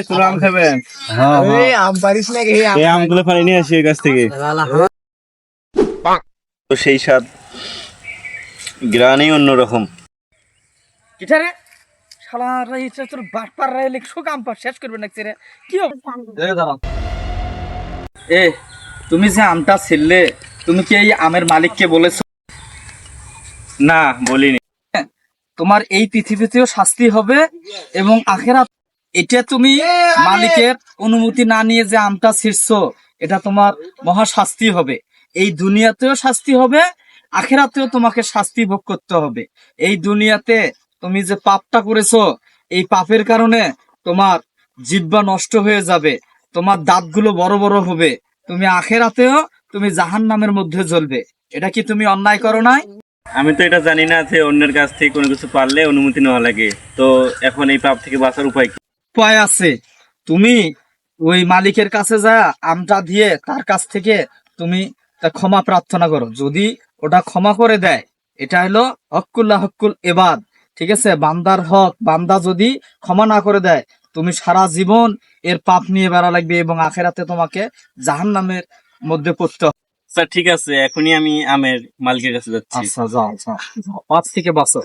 তোরা আম খাবেন? আম পারিস না কে? এই আমগুলো পানি নিয়ে আসি ওই গাছ থেকে। তো সেই স্বাদ গ্রানই অন্যরকম। কিটারে শালা রাইছে তোর বাটপার রাইলে শোক আম পা শেষ করবে নাকি রে? কি হবে? এ তুমি যে আমটা ছিলে, তুমি কি এই আমের মালিককে বলেছো? না, বলিনি। তোমার এই পৃথিবীতেও শাস্তি হবে এবং আখেরাত, এটা তুমি মালিকের অনুমতি না নিয়ে যে আমটা ছিঁড়ছো, এটা তোমার মহা শাস্তি হবে। এই দুনিয়াতেও শাস্তি হবে, আখেরাতেও তোমাকে শাস্তি ভোগ করতে হবে। এই দুনিয়াতে তুমি যে পাপটা করেছো, এই পাপের কারণে তোমার জিহ্বা নষ্ট হয়ে যাবে, তোমার দাঁতগুলো বড় বড় হবে, তুমি আখেরাতেও তুমি জাহান্নামের মধ্যে জ্বলবে। এটা কি তুমি অন্যায় করো নাই? আমি তো এটা জানি না যে অন্যের কাছ থেকে কোনো কিছু পারলে অনুমতি নেওয়া লাগে। তো এখন এই পাপ থেকে বাঁচার উপায় কি? উপায় আছে। তুমি ওই মালিকের কাছে যা আমটা দিয়ে তার কাছ থেকে তুমি তা ক্ষমা প্রার্থনা করো। যদি ওটা ক্ষমা করে দেয়, এটা হলো হক্কুল্লাহ হক্কুল এবাদ, ঠিক আছে? বান্দার হক, বান্দা যদি ক্ষমা না করে দেয়, তুমি সারা জীবন এর পাপ নিয়ে বেড়া লাগবে এবং আখেরাতে তোমাকে জাহান্নামের মধ্যে পড়তে হবে। স্যার ঠিক আছে, এখনই আমি আমের মালিকের কাছে যাচ্ছি। আচ্ছা, যাও যাও যাও, পাপ থেকে বাঁচো।